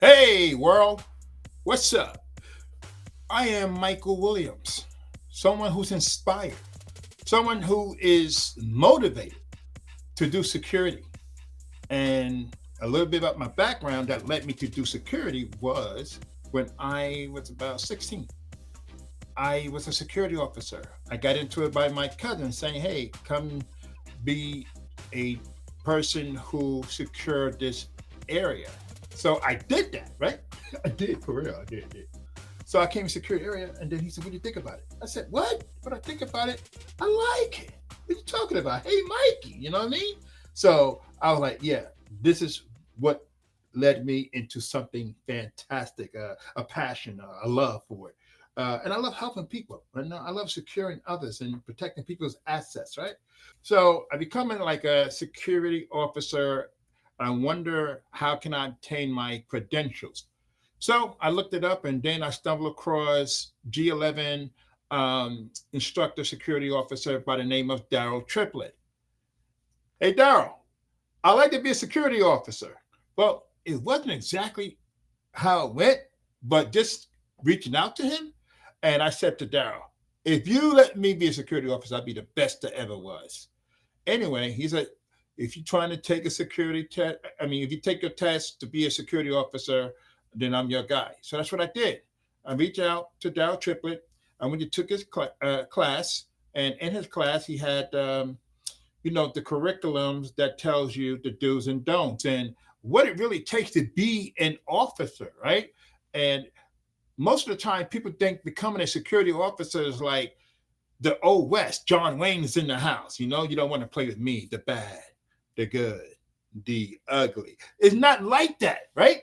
Hey world, what's up? I am Michael Williams, someone who's inspired, someone who is motivated to do security. And a little bit about my background that led me to do security was when I was about 16. I was a security officer. I got into it by my cousin saying, hey, come be a person who secured this area. So I did that, right? I did, for real. I did. So I came to security area, and then he said, what do you think about it? I said, what? What I think about it? I like it. What are you talking about? Hey, Mikey, you know what I mean? So I was like, yeah, this is what led me into something fantastic, a passion, a love for it. And I love helping people. And I love securing others and protecting people's assets, right? So I becoming like a security officer. I wonder how can I obtain my credentials. So I looked it up, and then I stumbled across G11 instructor security officer by the name of Daryl Triplett. Hey, Daryl, I like to be a security officer. Well, it wasn't exactly how it went, but just reaching out to him. And I said to Daryl, if you let me be a security officer, I'd be the best that ever was. Anyway, he said, if you're trying to take a security test, I mean, if you take your test to be a security officer, then I'm your guy. So that's what I did. I reached out to Daryl Triplett. I went to took his class, and in his class, he had the curriculums that tells you the do's and don'ts and what it really takes to be an officer, right? And most of the time, people think becoming a security officer is like the old West. John Wayne is in the house. You don't want to play with me, the bad, the good, the ugly. It's not like that, right?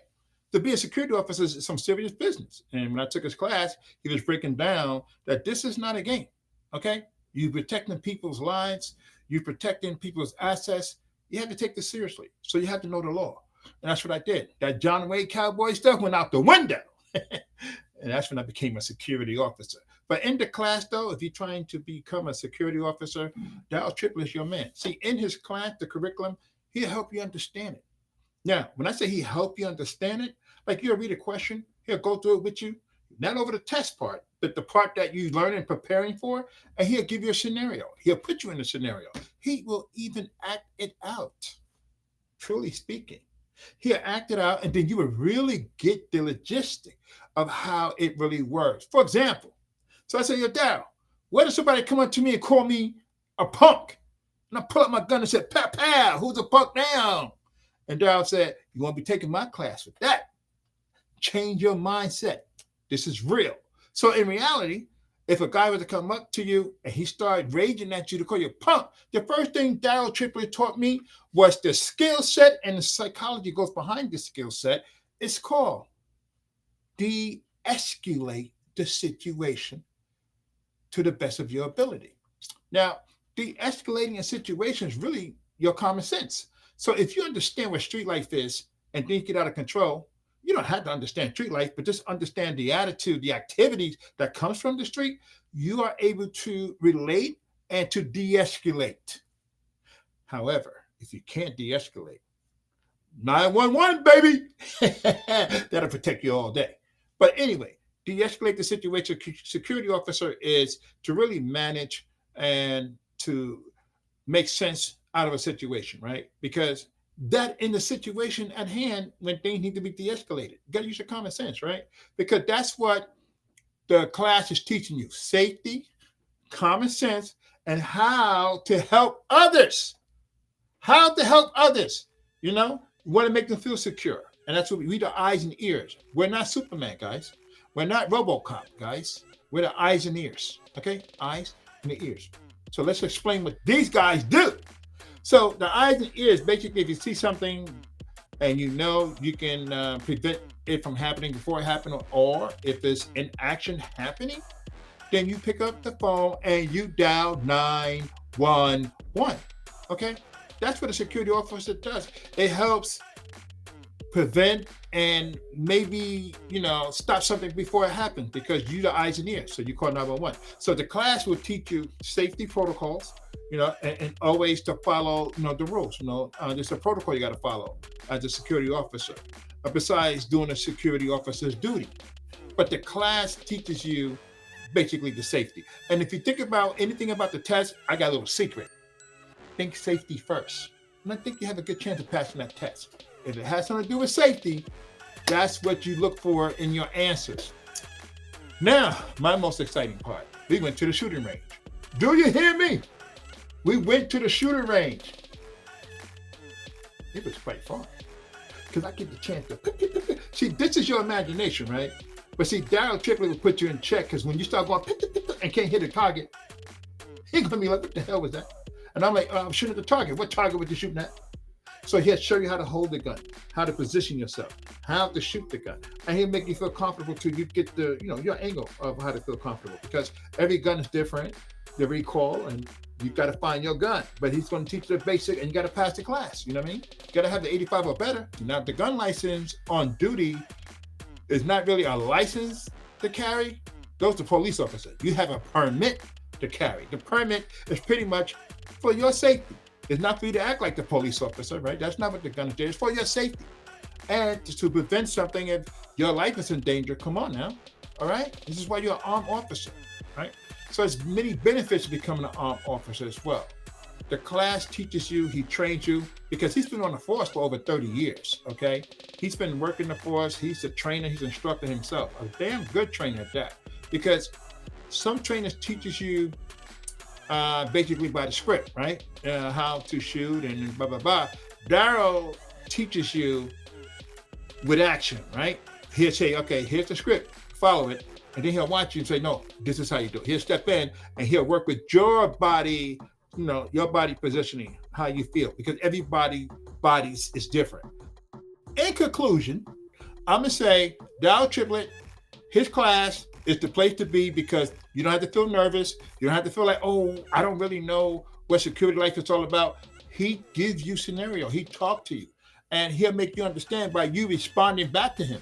To be a security officer is some serious business. And when I took his class, he was breaking down that this is not a game. Okay? You're protecting people's lives, you're protecting people's assets. You have to take this seriously. So you have to know the law. And that's what I did. That John Wayne cowboy stuff went out the window. And that's when I became a security officer. But in the class, though, if you're trying to become a security officer, Darrell Triplett is your man. See, in his class, the curriculum, he'll help you understand it. Now, when I say he help you understand it, like you'll read a question, he'll go through it with you, not over the test part, but the part that you learn and preparing for, and he'll give you a scenario. He'll put you in a scenario. He will even act it out, truly speaking. He'll act it out, and then you will really get the logistic of how it really works. For example, so I say, yo, Daryl, what if somebody come up to me and call me a punk? And I pull up my gun and said, pow, pow, who's a punk now? And Daryl said, you won't be taking my class with that. Change your mindset. This is real. So in reality, if a guy was to come up to you and he started raging at you to call you a punk, the first thing Daryl Triplett taught me was the skill set, and the psychology goes behind the skill set. It's called de-escalate the situation to the best of your ability. Now, de-escalating a situation is really your common sense. So if you understand what street life is and things get out of control, you don't have to understand street life, but just understand the attitude, the activities that comes from the street. You are able to relate and to de-escalate. However, if you can't de-escalate, 911, baby, that'll protect you all day. But anyway, de-escalate the situation. Security officer is to really manage and to make sense out of a situation, right? Because that in the situation at hand, when things need to be de-escalated, you got to use your common sense, right? Because that's what the class is teaching you: safety, common sense, and how to help others. How to help others. You want to make them feel secure, and that's what we the eyes and ears. We're not Superman, guys. We're not RoboCop, guys. We're the eyes and ears. Okay, eyes and the ears. So let's explain what these guys do. So the eyes and ears, basically, if you see something and you can prevent it from happening before it happened, or if it's an action happening, then you pick up the phone and you dial 911. Okay? That's what a security officer does. It helps prevent and maybe, stop something before it happens, because you the eyes and ears. So you call 911. So the class will teach you safety protocols, and always to follow, the rules. There's a protocol you got to follow as a security officer. besides doing a security officer's duty. But the class teaches you basically the safety. And if you think about anything about the test, I got a little secret. Think safety first. And I think you have a good chance of passing that test. If it has something to do with safety, that's what you look for in your answers. Now, my most exciting part. We went to the shooting range. Do you hear me? We went to the shooting range. It was quite fun. Because I get the chance to... See, this is your imagination, right? But see, Daryl Triplett will put you in check, because when you start going and can't hit a target, he's going to be like, what the hell was that? And I'm like, I'm shooting at the target. What target were you shooting at? So he'll show you how to hold the gun, how to position yourself, how to shoot the gun. And he'll make you feel comfortable till you get the, your angle of how to feel comfortable, because every gun is different, the recoil, and you got to find your gun. But he's going to teach you the basic, and you got to pass the class. You know what I mean? You got to have the 85 or better. Now, the gun license on duty is not really a license to carry. Those are police officers. You have a permit to carry. The permit is pretty much for your safety. It's not for you to act like the police officer, right? That's not what the gun is there. It's for your safety. And to prevent something if your life is in danger. Come on now. All right? This is why you're an armed officer, right? So there's many benefits to becoming an armed officer as well. The class teaches you, he trains you, because he's been on the force for over 30 years, okay? He's been working the force. He's a trainer. He's an instructor himself. A damn good trainer at that. Because some trainers teaches you basically by the script, right? How to shoot and blah, blah, blah. Daryl teaches you with action, right? He'll say, okay, here's the script, follow it. And then he'll watch you and say, no, this is how you do it. He'll step in and he'll work with your body, your body positioning, how you feel, because everybody's bodies is different. In conclusion, I'm going to say Daryl Triplett, his class is the place to be, because you don't have to feel nervous. You don't have to feel like, oh, I don't really know what security life is all about. He gives you scenario. He talks to you, and he'll make you understand by you responding back to him.